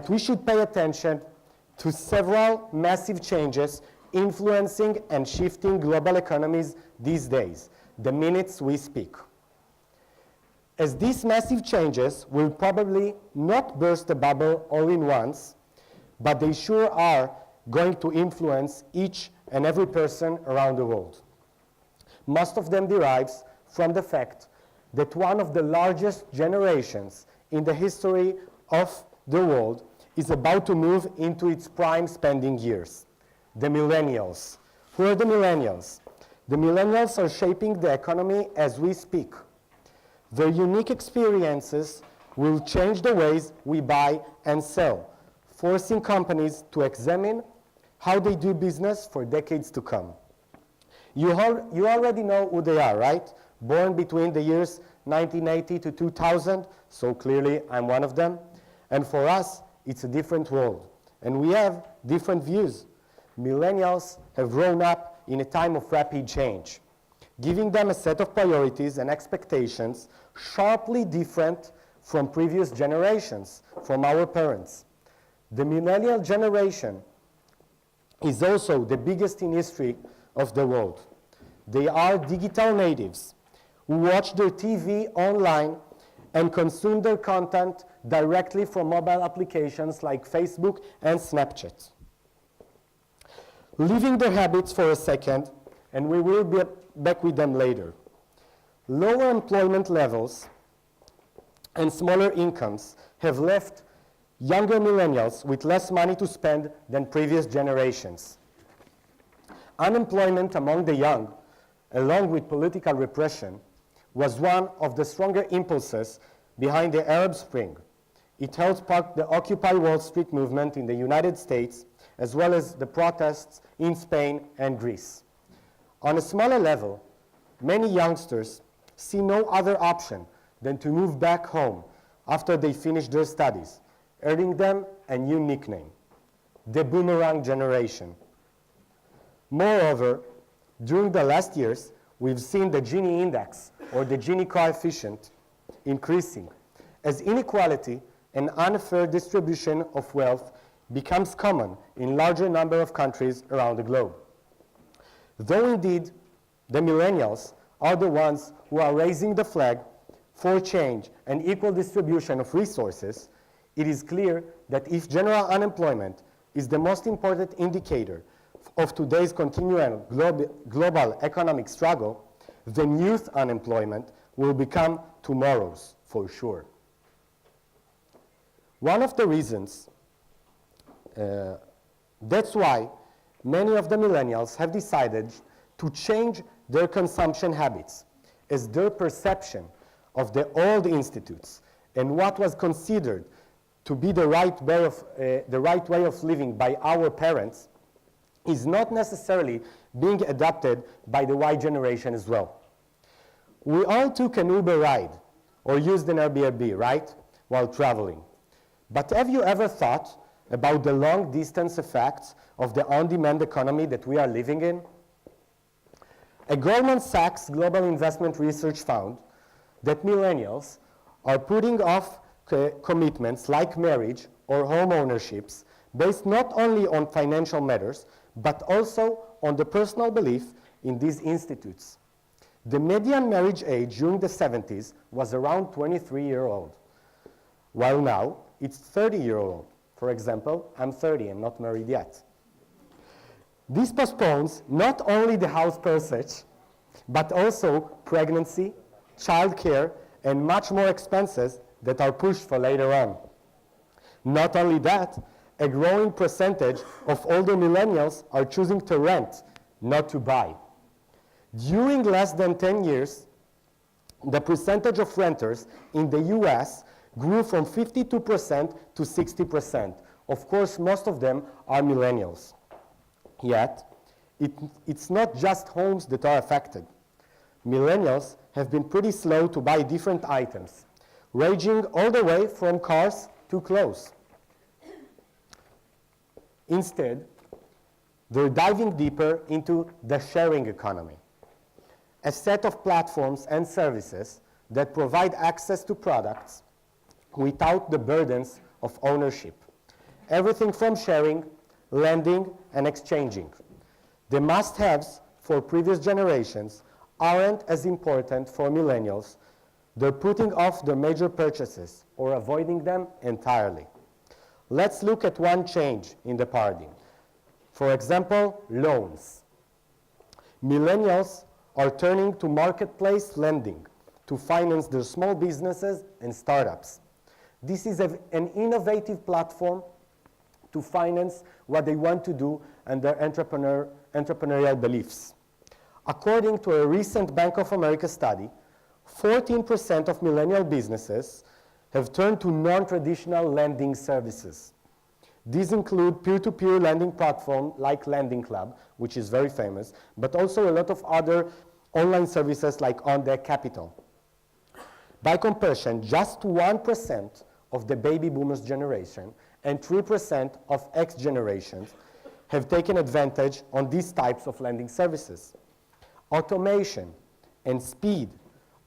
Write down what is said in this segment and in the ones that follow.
We should pay attention to several massive changes influencing and shifting global economies these days, the minutes we speak. As these massive changes will probably not burst the bubble all in once, but they sure are going to influence each and every person around the world. Most of them derives from the fact that one of the largest generations in the history of the world is about to move into its prime spending years, the millennials. Who are the millennials? The millennials are shaping the economy as we speak. Their unique experiences will change the ways we buy and sell, forcing companies to examine how they do business for decades to come. You already know who they are, right? Born between the years 1980 to 2000, so clearly I'm one of them. And for us, it's a different world, and we have different views. Millennials have grown up in a time of rapid change, giving them a set of priorities and expectations sharply different from previous generations, from our parents. The millennial generation is also the biggest in history of the world. They are digital natives who watch their TV online and consume their content directly from mobile applications like Facebook and Snapchat. Leaving their habits for a second, and we will be back with them later. Lower employment levels and smaller incomes have left younger millennials with less money to spend than previous generations. Unemployment among the young, along with political repression, was one of the stronger impulses behind the Arab Spring. It helped spark the Occupy Wall Street movement in the United States, as well as the protests in Spain and Greece. On a smaller level, many youngsters see no other option than to move back home after they finish their studies, earning them a new nickname, the boomerang generation. Moreover, during the last years, we've seen the Gini index, or the Gini coefficient, increasing as inequality and unfair distribution of wealth becomes common in larger number of countries around the globe. Though indeed the millennials are the ones who are raising the flag for change and equal distribution of resources, it is clear that if general unemployment is the most important indicator of today's continuing global economic struggle, then youth unemployment will become tomorrow's for sure. One of the reasons, that's why many of the millennials have decided to change their consumption habits, as their perception of the old institutes and what was considered to be the right way of living by our parents is not necessarily being adopted by the Y generation as well. We all took an Uber ride or used an Airbnb, right, while traveling. But have you ever thought about the long distance effects of the on-demand economy that we are living in? A Goldman Sachs Global Investment Research found that millennials are putting off commitments like marriage or home ownerships based not only on financial matters, but also on the personal belief in these institutes. The median marriage age during the 70s was around 23-year-old, while now it's 30-year-old. For example, I'm 30, I'm not married yet. This postpones not only the house purchase, but also pregnancy, childcare, and much more expenses that are pushed for later on. Not only that, a growing percentage of older millennials are choosing to rent, not to buy. During less than 10 years, the percentage of renters in the US grew from 52% to 60%. Of course, most of them are millennials. Yet, it's not just homes that are affected. Millennials have been pretty slow to buy different items, ranging all the way from cars to clothes. Instead, they're diving deeper into the sharing economy, a set of platforms and services that provide access to products without the burdens of ownership. everything from sharing, lending, and exchanging. The must-haves for previous generations aren't as important for millennials. They're putting off their major purchases or avoiding them entirely. Let's look at one change in the paradigm. For example, loans. Millennials are turning to marketplace lending to finance their small businesses and startups. This is an innovative platform to finance what they want to do and their entrepreneurial beliefs. According to a recent Bank of America study, 14% of millennial businesses have turned to non-traditional lending services. These include peer-to-peer lending platforms like Lending Club, which is very famous, but also a lot of other online services like On Deck Capital. By comparison, just 1% of the baby boomers generation and 3% of X generations have taken advantage on these types of lending services. Automation and speed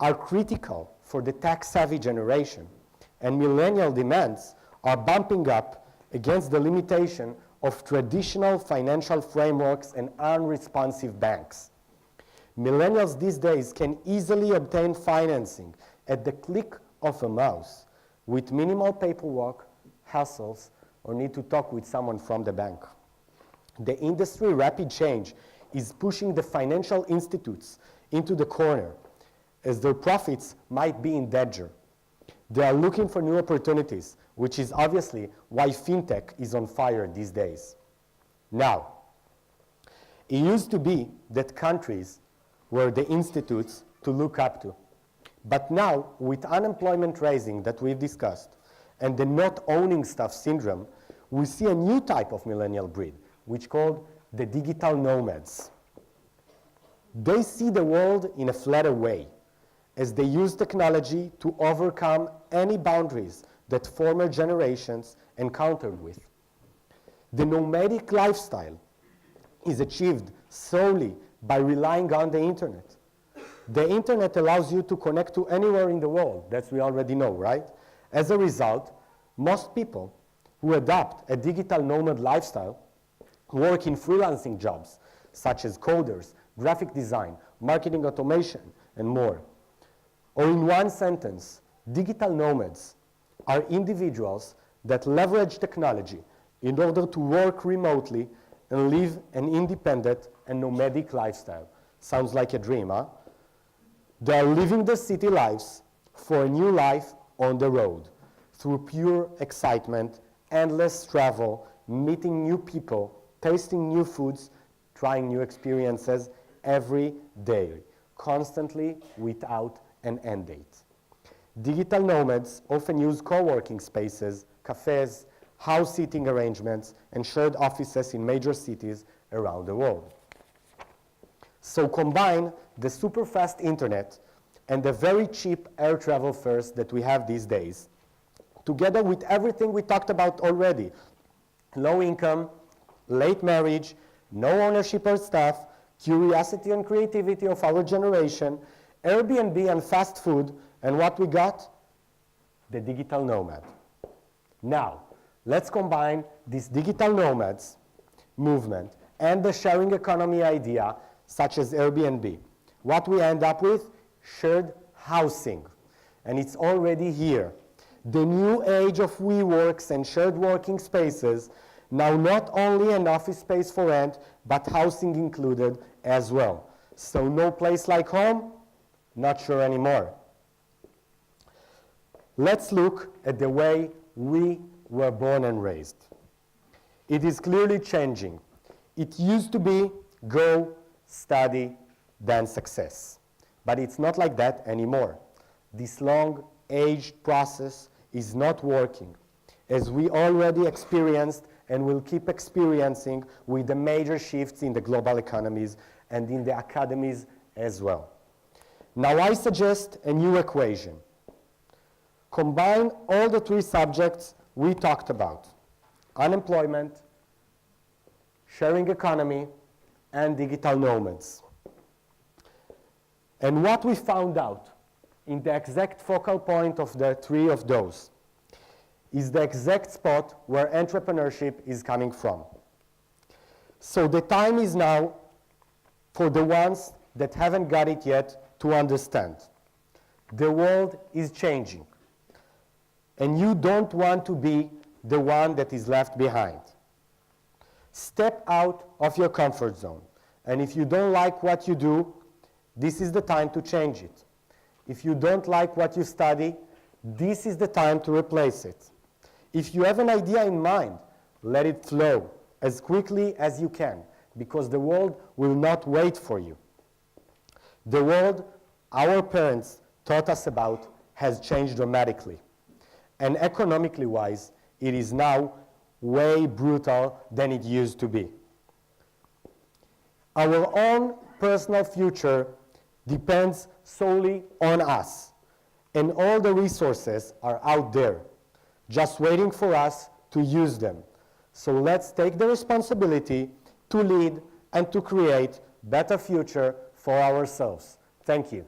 are critical for the tech-savvy generation, and millennial demands are bumping up against the limitation of traditional financial frameworks and unresponsive banks. Millennials these days can easily obtain financing at the click of a mouse with minimal paperwork, hassles, or need to talk with someone from the bank. The industry rapid change is pushing the financial institutes into the corner as their profits might be in danger. They are looking for new opportunities, which is obviously why fintech is on fire these days. Now, it used to be that countries were the institutes to look up to. But now, with unemployment rising that we've discussed, and the not owning stuff syndrome, we see a new type of millennial breed, which called the digital nomads. They see the world in a flatter way, as they use technology to overcome any boundaries that former generations encountered with. The nomadic lifestyle is achieved solely by relying on the internet. The internet allows you to connect to anywhere in the world, that we already know, right? As a result, most people who adopt a digital nomad lifestyle work in freelancing jobs, such as coders, graphic design, marketing automation, and more. Or in one sentence, digital nomads are individuals that leverage technology in order to work remotely and live an independent and nomadic lifestyle. Sounds like a dream, huh? They are living their city lives for a new life on the road, through pure excitement, endless travel, meeting new people, tasting new foods, trying new experiences every day, constantly without an end date. Digital nomads often use co-working spaces, cafes, house seating arrangements, and shared offices in major cities around the world. So combine the super fast internet and the very cheap air travel fares that we have these days, together with everything we talked about already: low income, late marriage, no ownership or staff, curiosity and creativity of our generation, Airbnb and fast food, and what we got? The digital nomad. Now, let's combine this digital nomads movement and the sharing economy idea, such as Airbnb. What we end up with? Shared housing. And it's already here. The new age of WeWorks and shared working spaces, now not only an office space for rent, but housing included as well. So no place like home? Not sure anymore. Let's look at the way we were born and raised. It is clearly changing. It used to be go, study, then success. But it's not like that anymore. This long aged process is not working, as we already experienced and will keep experiencing with the major shifts in the global economies and in the academies as well. Now I suggest a new equation. Combine all the three subjects we talked about: unemployment, sharing economy, and digital nomads. And what we found out in the exact focal point of the three of those is the exact spot where entrepreneurship is coming from. So the time is now for the ones that haven't got it yet to understand. The world is changing, and you don't want to be the one that is left behind. Step out of your comfort zone, and if you don't like what you do, this is the time to change it. If you don't like what you study, this is the time to replace it. If you have an idea in mind, let it flow as quickly as you can, because the world will not wait for you. The world our parents taught us about has changed dramatically. And economically wise, it is now way brutal than it used to be. Our own personal future depends solely on us, and all the resources are out there, just waiting for us to use them. So let's take the responsibility to lead and to create better future for ourselves. Thank you.